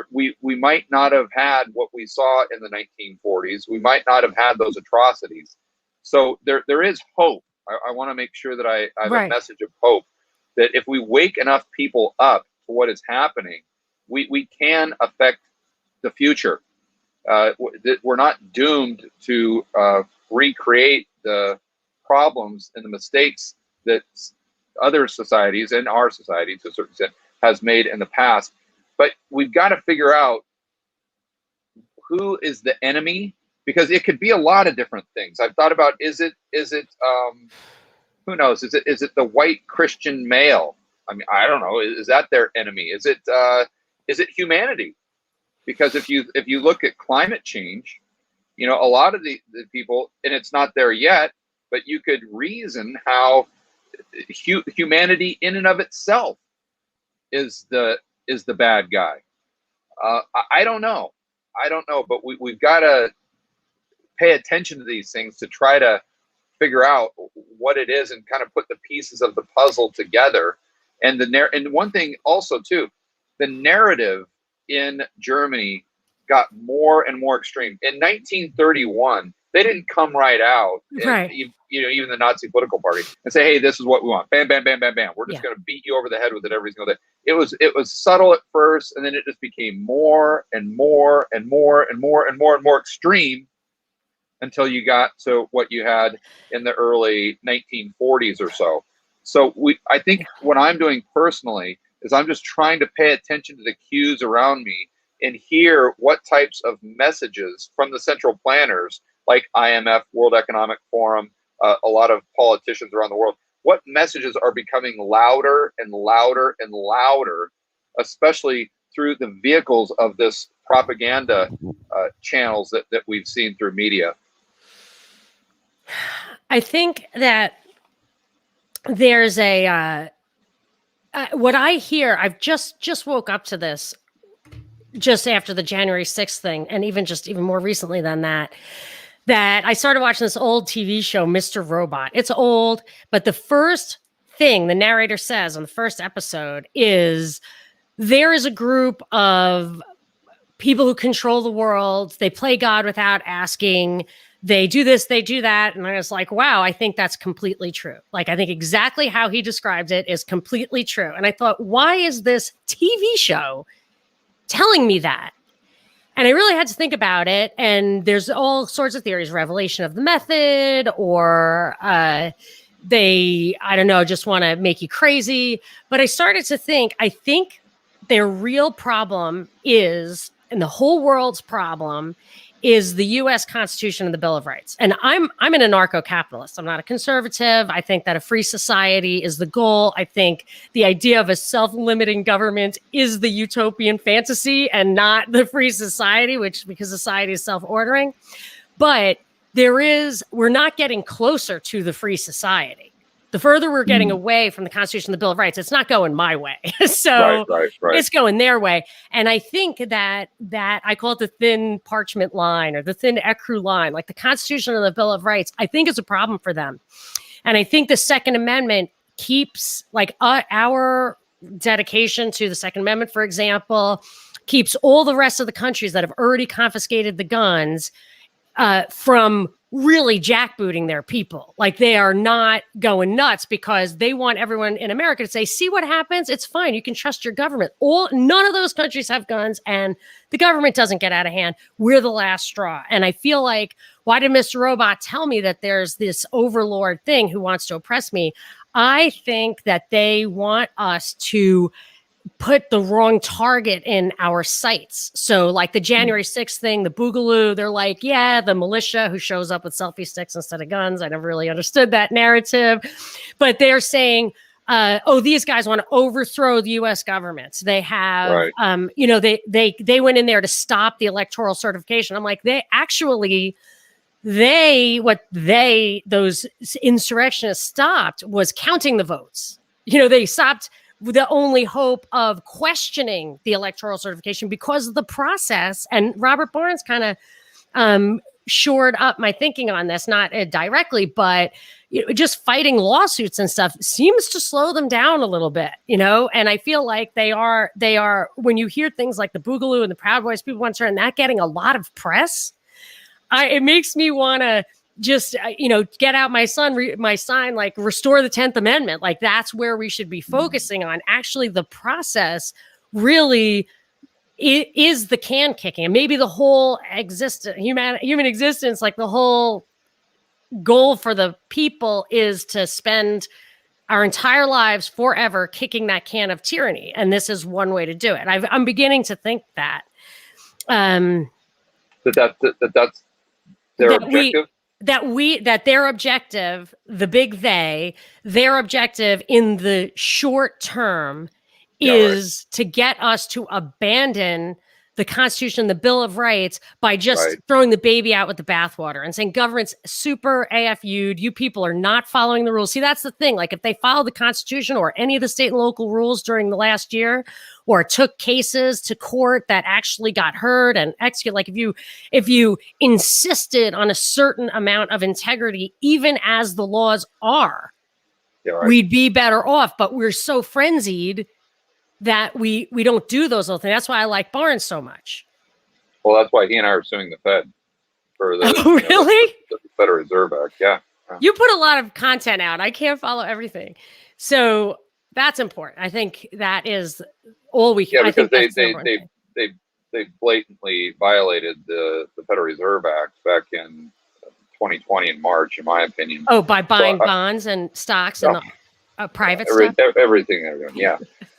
We might not have had what we saw in the 1940s. We might not have had those atrocities. So there is hope. I want to make sure that I have a message of hope, that if we wake enough people up to what is happening, we can affect the future. We're not doomed to recreate the problems and the mistakes that other societies and our society, to a certain extent, has made in the past. But we've got to figure out who is the enemy, because it could be a lot of different things. I've thought about, is it who knows? Is it the white Christian male? I mean, I don't know. Is that their enemy? Is it humanity? Because if you look at climate change, a lot of the people, and it's not there yet, but you could reason how humanity in and of itself is the bad guy. I don't know, but we've got to pay attention to these things to try to figure out what it is and kind of put the pieces of the puzzle together. And and one thing also too, the narrative in Germany got more and more extreme. In 1931, they didn't come right out, and Right. even the Nazi political party, and say, "Hey, this is what we want." Bam, bam, bam, bam, bam. We're just Yeah. going to beat you over the head with it every single day. It was subtle at first, and then it just became more and more and more and more and more and more extreme until you got to what you had in the early 1940s or so. So I think what I'm doing personally is I'm just trying to pay attention to the cues around me and hear what types of messages from the central planners, like IMF, World Economic Forum, a lot of politicians around the world, what messages are becoming louder and louder and louder, especially through the vehicles of this propaganda channels that we've seen through media. I think that there's what I hear, I've just woke up to this just after the January 6th thing, and even more recently than that I started watching this old TV show, Mr. Robot. It's old, but the first thing the narrator says on the first episode is there is a group of people who control the world. They play God without asking. They do this, they do that. And I was like, wow, I think that's completely true. Like, I think exactly how he described it is completely true. And I thought, why is this TV show telling me that? And I really had to think about it. And there's all sorts of theories, revelation of the method, or they, I don't know, just want to make you crazy. But I started to think, I think their real problem is, and the whole world's problem is, the U.S. Constitution and the Bill of Rights. And I'm an anarcho-capitalist. I'm not a conservative. I think that a free society is the goal. I think the idea of a self-limiting government is the utopian fantasy and not the free society, because society is self-ordering. But we're not getting closer to the free society. The further we're getting away from the Constitution and the Bill of Rights, it's not going my way. So right. It's going their way. And I think that I call it the thin parchment line, or the thin ecru line, like the Constitution and the Bill of Rights, I think is a problem for them. And I think the Second Amendment keeps, like, our dedication to the Second Amendment, for example, keeps all the rest of the countries that have already confiscated the guns from really jackbooting their people. Like, they are not going nuts because they want everyone in America to say, see what happens? It's fine. You can trust your government. None of those countries have guns, and the government doesn't get out of hand. We're the last straw. And I feel like, why did Mr. Robot tell me that there's this overlord thing who wants to oppress me? I think that they want us to put the wrong target in our sights. So, like the January 6th thing, the Boogaloo, they're like, yeah, the militia who shows up with selfie sticks instead of guns. I never really understood that narrative. But they're saying, these guys want to overthrow the U.S. government. They have, Right. They went in there to stop the electoral certification. I'm like, those insurrectionists stopped was counting the votes. They stopped the only hope of questioning the electoral certification because of the process. And Robert Barnes kind of shored up my thinking on this, not directly, but just fighting lawsuits and stuff seems to slow them down a little bit, and I feel like they are, when you hear things like the Boogaloo and the Proud Boys, people want to turn that getting a lot of press. It makes me want to just, get out my sign, like, restore the 10th Amendment. Like, that's where we should be focusing on. Actually, the process really is the can kicking, and maybe the whole human existence, like the whole goal for the people is to spend our entire lives forever kicking that can of tyranny. And this is one way to do it. I'm beginning to think that. That's their objective? That their objective, the big their objective in the short term is to get us to abandon the Constitution, the Bill of Rights, by just throwing the baby out with the bathwater and saying government's super AFU'd. You people are not following the rules. See, that's the thing. Like, if they followed the Constitution or any of the state and local rules during the last year, or took cases to court that actually got heard and executed, like if you insisted on a certain amount of integrity, even as the laws are, we'd be better off. But we're so frenzied that we don't do those little things. That's why I like Barnes so much. Well, that's why he and I are suing the Fed for the, Oh, really? the Federal Reserve Act. Yeah. You put a lot of content out. I can't follow everything. So that's important. I think that is all we can. Yeah, I because think that's the number one thing. they blatantly violated the Federal Reserve Act back in 2020 in March, in my opinion. Oh, by So buying bonds and stocks and the private stuff? everything, yeah.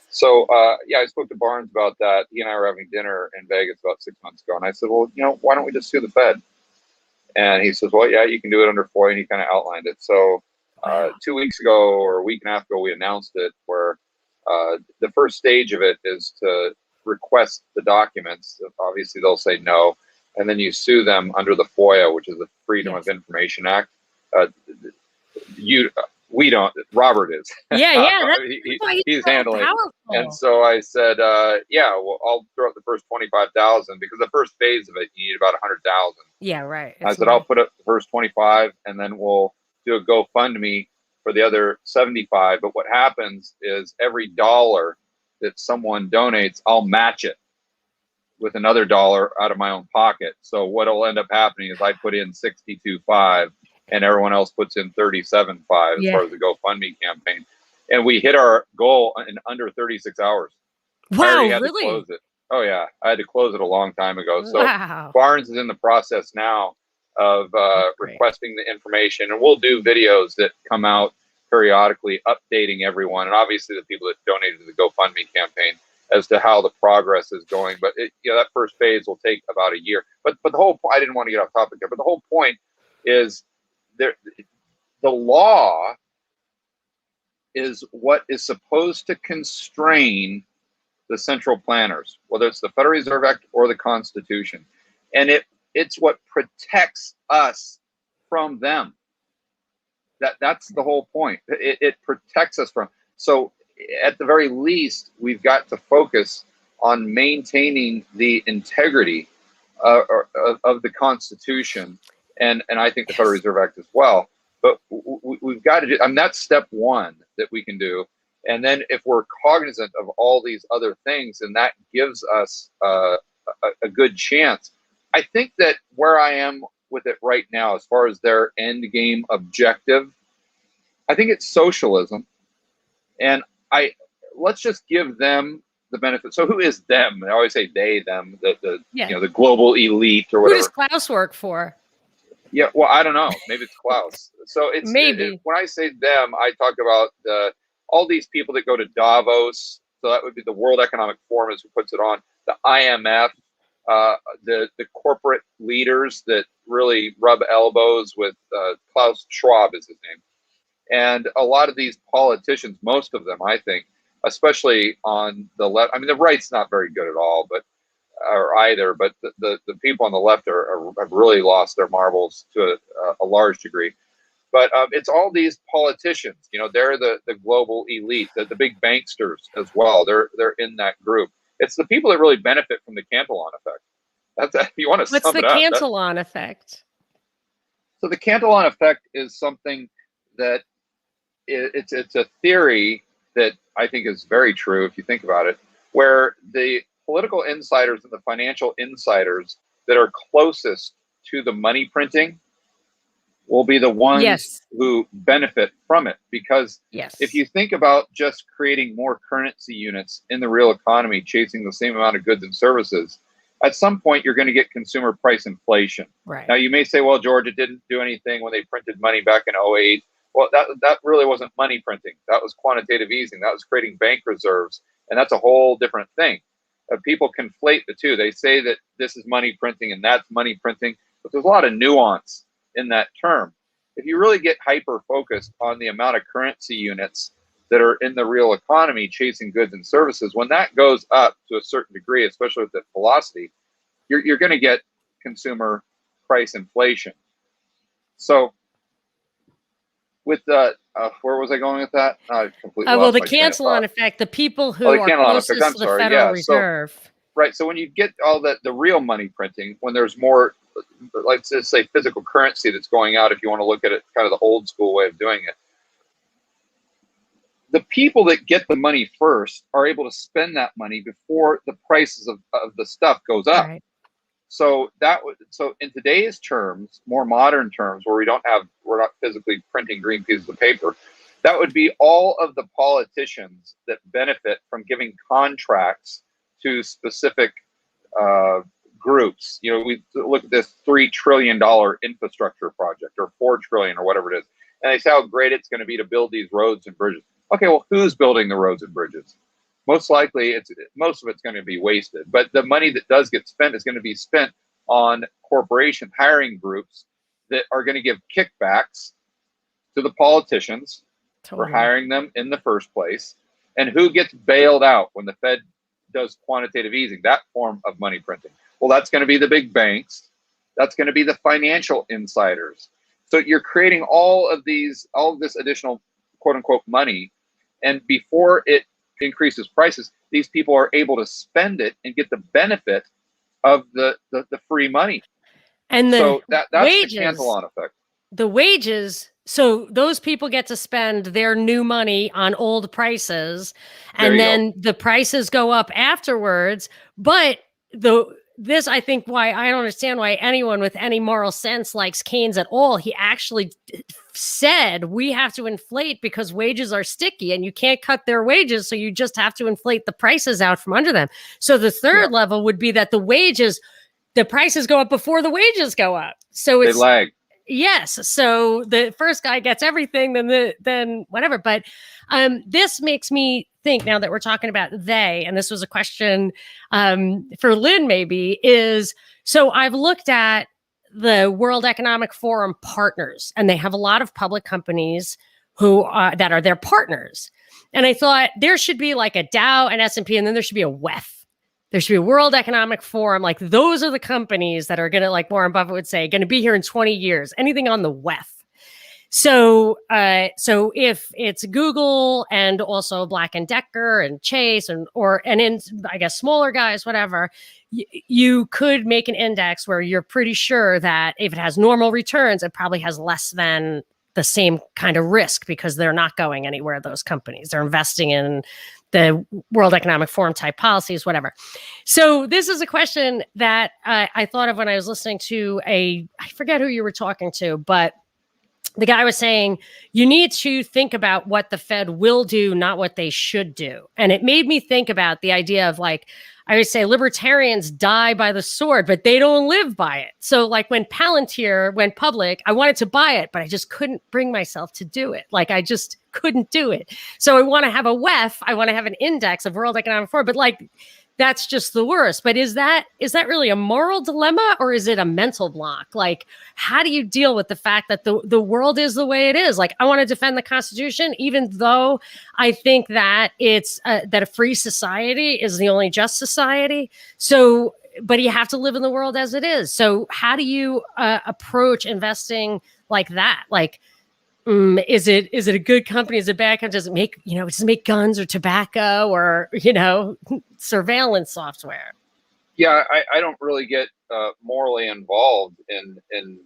So, yeah, I spoke to Barnes about that. He and I were having dinner in Vegas about 6 months ago. And I said, well, why don't we just sue the Fed? And he says, well, yeah, you can do it under FOIA. And he kind of outlined it. So 2 weeks ago or a week and a half ago, we announced it, where the first stage of it is to request the documents. Obviously, they'll say no. And then you sue them under the FOIA, which is the Freedom of Information Act. We don't. Robert is. Yeah. He's handling it. Powerful. And so I said, yeah, well, I'll throw up the first 25,000, because the first phase of it, you need about 100,000. Yeah, right. I said, I'll put up the first 25, and then we'll do a GoFundMe for the other 75. But what happens is every dollar that someone donates, I'll match it with another dollar out of my own pocket. So what'll end up happening is I put in 62.5 and everyone else puts in 37.5 as far as the GoFundMe campaign. And we hit our goal in under 36 hours. Wow, I already had really? to close it. Oh yeah, I had to close it a long time ago. So Barnes is in the process now of requesting the information, and we'll do videos that come out periodically updating everyone, and obviously the people that donated to the GoFundMe campaign, as to how the progress is going. But that first phase will take about a year. But the whole I didn't want to get off topic there, but the whole point is the law is what is supposed to constrain the central planners, whether it's the Federal Reserve Act or the Constitution. And it's what protects us from them. That's the whole point. It protects us from. So at the very least, we've got to focus on maintaining the integrity of the Constitution, and I think the Federal Reserve Act as well. But we've got to do, that's step one that we can do. And then if we're cognizant of all these other things, and that gives us a good chance. I think that where I am with it right now, as far as their end game objective, I think it's socialism. And let's just give them the benefit. So who is them? I always say they, them, the global elite or whatever. Who does Klaus work for? Yeah, well, I don't know. Maybe it's Klaus. So when I say them, I talk about all these people that go to Davos. So that would be the World Economic Forum is who puts it on. The IMF, the corporate leaders that really rub elbows with Klaus Schwab is his name. And a lot of these politicians, most of them, I think, especially on the left, I mean, the right's not very good at all, but the people on the left have really lost their marbles to a large degree. But it's all these politicians, they're the global elite, the big banksters as well. They're in that group. It's the people that really benefit from the Cantillon effect. If you want to What's sum it the up. Cantillon effect? So the Cantillon effect is something that it's a theory that I think is very true if you think about it, where the political insiders and the financial insiders that are closest to the money printing will be the ones who benefit from it. Because if you think about just creating more currency units in the real economy, chasing the same amount of goods and services, at some point you're going to get consumer price inflation. Right. Now you may say, well, George, it didn't do anything when they printed money back in 2008. Well, that really wasn't money printing. That was quantitative easing. That was creating bank reserves. And that's a whole different thing. People conflate the two. They say that this is money printing and that's money printing, but there's a lot of nuance in that term. If you really get hyper-focused on the amount of currency units that are in the real economy chasing goods and services, when that goes up to a certain degree, especially with the velocity, you're going to get consumer price inflation. So with where was I going with that? I completely the Cantillon effect, the people who are closest to the Federal Reserve. Right. So when you get all the real money printing, when there's more, let's just say physical currency that's going out, if you want to look at it kind of the old school way of doing it, the people that get the money first are able to spend that money before the prices of the stuff goes up. Right. So so in today's terms, more modern terms, where we're not physically printing green pieces of paper, that would be all of the politicians that benefit from giving contracts to specific uh, groups. You know, we look at this $3 trillion infrastructure project, or 4 trillion, or whatever it is, and they say how great it's going to be to build these roads and bridges. Okay, well, who's building the roads and bridges? Most likely, most of it's going to be wasted. But the money that does get spent is going to be spent on corporation hiring groups that are going to give kickbacks to the politicians for hiring them in the first place. And who gets bailed out when the Fed does quantitative easing, that form of money printing? Well, that's going to be the big banks. That's going to be the financial insiders. So you're creating all of this additional quote unquote money. And before it increases prices, these people are able to spend it and get the benefit of the free money. And so that's wages, the Cantillon effect. The wages, so those people get to spend their new money on old prices, and then the prices go up afterwards. But this, I think, why I don't understand why anyone with any moral sense likes Keynes at all. He actually said we have to inflate because wages are sticky and you can't cut their wages. So you just have to inflate the prices out from under them. So the third level would be that the prices go up before the wages go up. So it's, they lag. Yes. So the first guy gets everything, then whatever. But this makes me think, now that we're talking about they, and this was a question for Lynn maybe, is, so I've looked at the World Economic Forum partners, and they have a lot of public companies who that are their partners. And I thought there should be like a Dow, an S&P, and then there should be a WEF. There should be a World Economic Forum. Like, those are the companies that are going to, like Warren Buffett would say, going to be here in 20 years, anything on the WEF. So if it's Google and also Black & Decker and Chase and in, I guess, smaller guys, whatever, you could make an index where you're pretty sure that if it has normal returns, it probably has less than the same kind of risk, because they're not going anywhere, those companies. They're investing in the World Economic Forum type policies, whatever. So this is a question that I thought of when I was listening to I forget who you were talking to, but the guy was saying, you need to think about what the Fed will do, not what they should do. And it made me think about the idea of, like, I would say libertarians die by the sword, but they don't live by it. So like when Palantir went public, I wanted to buy it, but I just couldn't bring myself to do it. Like, I just couldn't do it. So I want to have a WEF. I want to have an index of World Economic Forum, but like, that's just the worst. But is that really a moral dilemma, or is it a mental block? Like, how do you deal with the fact that the world is the way it is? Like, I want to defend the Constitution, even though I think that it's that a free society is the only just society. So, but you have to live in the world as it is. So how do you approach investing like that? Like, is it a good company? Is it a bad company? Does it make guns or tobacco or, surveillance software? Yeah, I don't really get morally involved in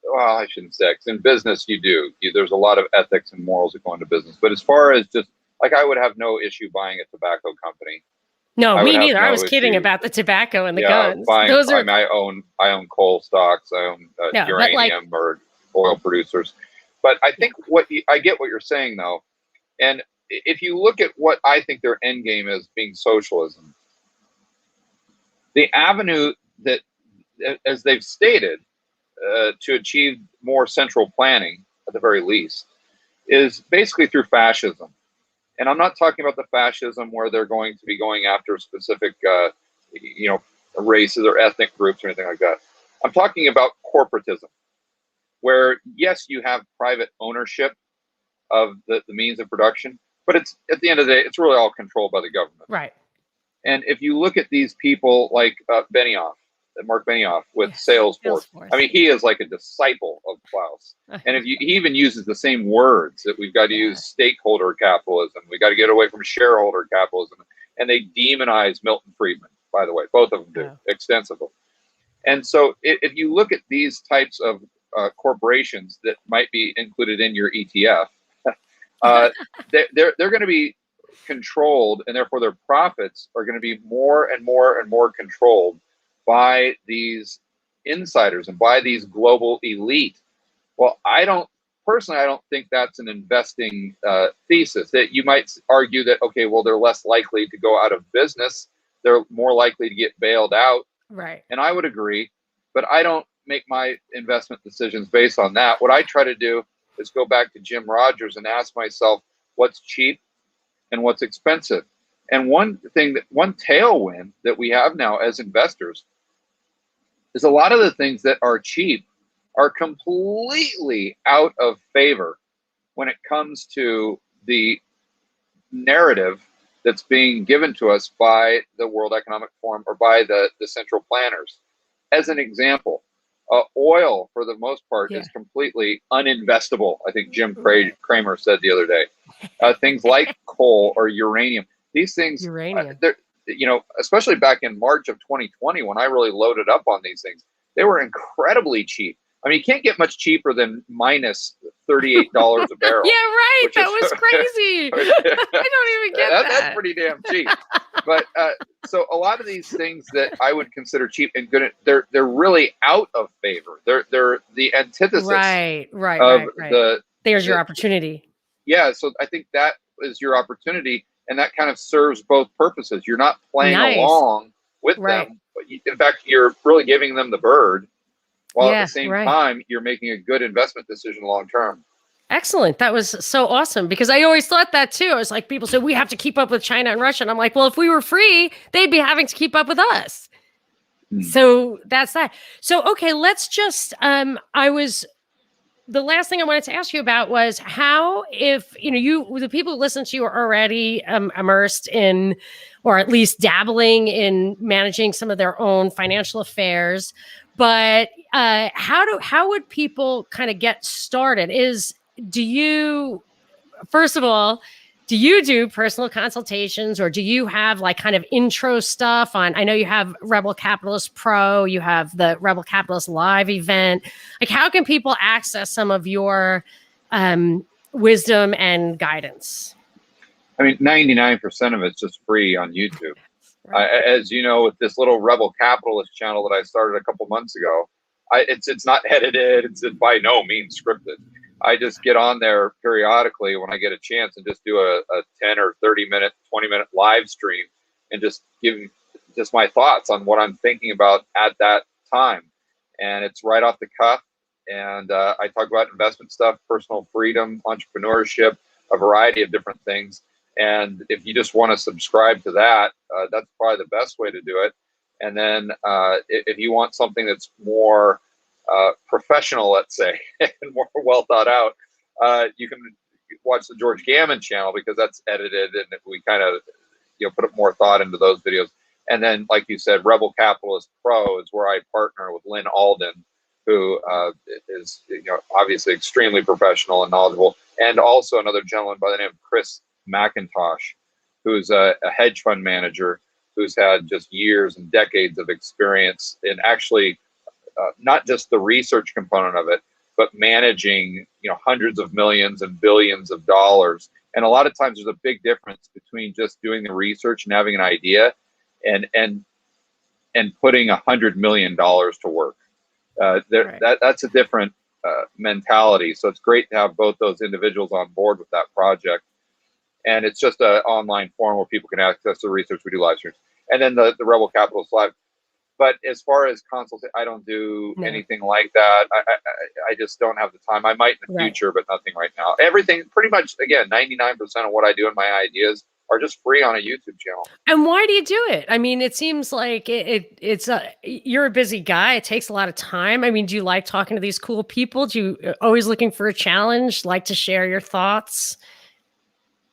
well, I shouldn't say, 'cause in business you do. There's a lot of ethics and morals that go into business. But as far as just, like, I would have no issue buying a tobacco company. No, me neither. I was kidding about the tobacco and the guns. I own coal stocks. I own uranium or oil producers. But I think I get what you're saying, though. And if you look at what I think their end game is, being socialism, the avenue that, as they've stated, to achieve more central planning, at the very least, is basically through fascism. And I'm not talking about the fascism where they're going to be going after specific, races or ethnic groups or anything like that. I'm talking about corporatism, where, yes, you have private ownership of the means of production, but it's, at the end of the day, it's really all controlled by the government. Right. And if you look at these people like Mark Benioff with Salesforce, I mean, he is like a disciple of Klaus. And he even uses the same words, that we've got to use stakeholder capitalism. We got to get away from shareholder capitalism. And they demonize Milton Friedman, by the way. Both of them do extensively. And so if you look at these types of corporations that might be included in your ETF, they're going to be controlled, and therefore their profits are going to be more and more and more controlled by these insiders and by these global elite. Well, I don't think that's an investing thesis. That you might argue that, okay, well, they're less likely to go out of business. They're more likely to get bailed out. Right. And I would agree, but I don't make my investment decisions based on that. What I try to do is go back to Jim Rogers and ask myself what's cheap and what's expensive. And one tailwind that we have now as investors is a lot of the things that are cheap are completely out of favor when it comes to the narrative that's being given to us by the World Economic Forum or by the central planners. As an example, oil, for the most part, is completely uninvestable. I think Jim Cramer said the other day. Things like coal or uranium. These things, especially back in March of 2020, when I really loaded up on these things, they were incredibly cheap. I mean, you can't get much cheaper than minus $38 a barrel. Yeah, right. That was crazy. I don't even get that. That's pretty damn cheap. But so a lot of these things that I would consider cheap and good, they're really out of favor. They're the antithesis. Right. There's your opportunity. Yeah. So I think that is your opportunity, and that kind of serves both purposes. You're not playing along with them. But in fact, you're really giving them the bird. While at the same time, you're making a good investment decision long term. Excellent. That was so awesome, because I always thought that too. I was like, people say we have to keep up with China and Russia. And I'm like, well, if we were free, they'd be having to keep up with us. So that's that. So, okay, let's just, the last thing I wanted to ask you about was how, if, the people who listen to you are already immersed in, or at least dabbling in managing some of their own financial affairs, but how would people kind of get started? First of all, do you do personal consultations, or do you have like kind of intro stuff on? I know you have Rebel Capitalist Pro, you have the Rebel Capitalist Live event. Like, how can people access some of your wisdom and guidance? I mean, 99% of it's just free on YouTube. As you know, with this little Rebel Capitalist channel that I started a couple months ago, it's not edited. It's by no means scripted. I just get on there periodically when I get a chance and just do a 10 or 30-minute, 20-minute live stream and just give just my thoughts on what I'm thinking about at that time. And it's right off the cuff. And I talk about investment stuff, personal freedom, entrepreneurship, a variety of different things. And if you just want to subscribe to that, that's probably the best way to do it. And then if you want something that's more professional, let's say, and more well thought out, you can watch the George Gammon channel, because that's edited and we kind of put up more thought into those videos. And then, like you said, Rebel Capitalist Pro is where I partner with Lynn Alden, who is obviously extremely professional and knowledgeable, and also another gentleman by the name of Chris McIntosh, who's a hedge fund manager who's had just years and decades of experience in actually not just the research component of it, but managing hundreds of millions and billions of dollars. And a lot of times there's a big difference between just doing the research and having an idea and putting $100 million to work. That's a different mentality. So it's great to have both those individuals on board with that project. And it's just an online forum where people can access the research. We do live streams. And then the Rebel Capitalist Live. But as far as consulting, I don't do anything like that. I just don't have the time. I might in the future, but nothing right now. Everything, pretty much, again, 99% of what I do and my ideas are just free on a YouTube channel. And why do you do it? I mean, it seems like you're a busy guy. It takes a lot of time. I mean, do you like talking to these cool people? Do you always looking for a challenge? Like to share your thoughts?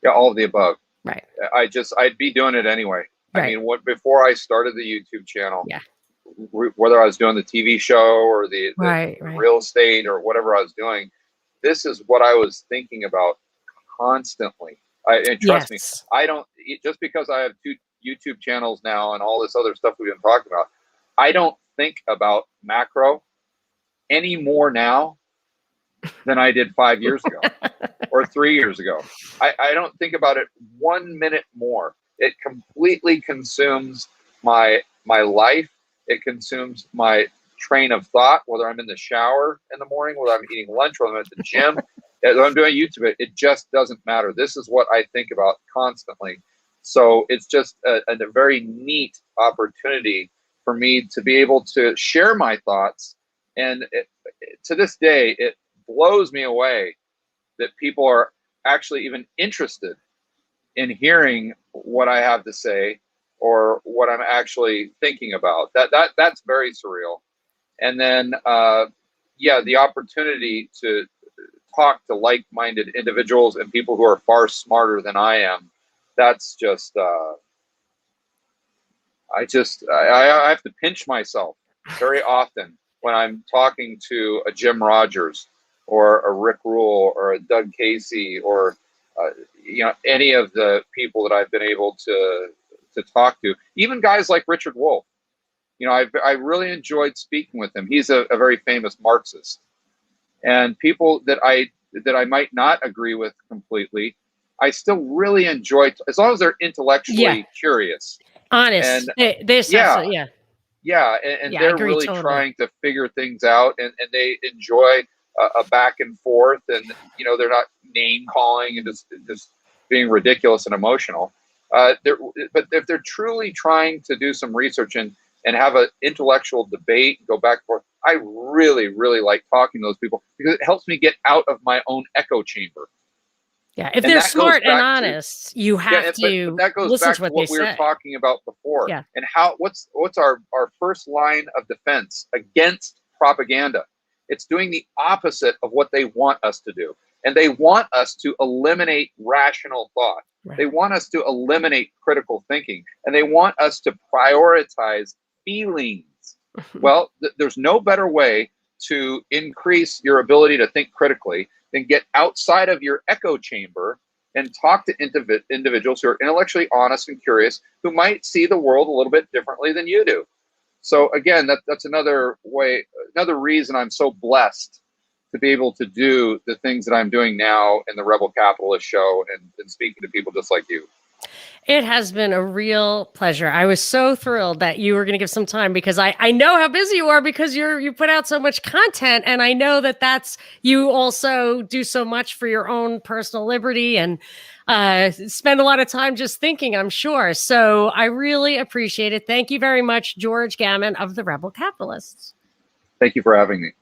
Yeah, all of the above. Right. I'd be doing it anyway. Right. I mean, before I started the YouTube channel, whether I was doing the TV show or the real estate or whatever I was doing, this is what I was thinking about constantly. And trust me, I don't, just because I have 2 YouTube channels now and all this other stuff we've been talking about, I don't think about macro any more now than I did 5 years ago or 3 years ago. I don't think about it 1 minute more. It completely consumes my life It consumes my train of thought, whether I'm in the shower in the morning, whether I'm eating lunch, whether I'm at the gym, whether I'm doing YouTube. It just doesn't matter. This is what I think about constantly. So it's just a very neat opportunity for me to be able to share my thoughts. And to this day, it blows me away that people are actually even interested in hearing what I have to say or what I'm actually thinking about. That's very surreal. And then, the opportunity to talk to like-minded individuals and people who are far smarter than I am. That's just, I have to pinch myself very often when I'm talking to a Jim Rogers or a Rick Rule or a Doug Casey or any of the people that I've been able to talk to, even guys like Richard Wolff. I really enjoyed speaking with him. He's a very famous Marxist, and people that I might not agree with completely, I still really enjoy, as long as they're intellectually curious, honest. And And they're really totally trying to figure things out, and they enjoy a back and forth, and they're not name calling and just being ridiculous and emotional. But if they're truly trying to do some research and have an intellectual debate, go back and forth, I really, really like talking to those people because it helps me get out of my own echo chamber. Yeah, if they're smart and honest, you have to. But that goes back to what we were talking about before. Yeah. And what's our first line of defense against propaganda? It's doing the opposite of what they want us to do. And they want us to eliminate rational thought. Right. They want us to eliminate critical thinking. And they want us to prioritize feelings. Well, there's no better way to increase your ability to think critically than get outside of your echo chamber and talk to individuals who are intellectually honest and curious, who might see the world a little bit differently than you do. So again, that's another reason I'm so blessed to be able to do the things that I'm doing now in the Rebel Capitalist show and speaking to people just like you. It has been a real pleasure. I was so thrilled that you were going to give some time, because I know how busy you are, because you put out so much content, and I know that you also do so much for your own personal liberty and spend a lot of time just thinking, I'm sure. So I really appreciate it. Thank you very much, George Gammon of the Rebel Capitalists. Thank you for having me.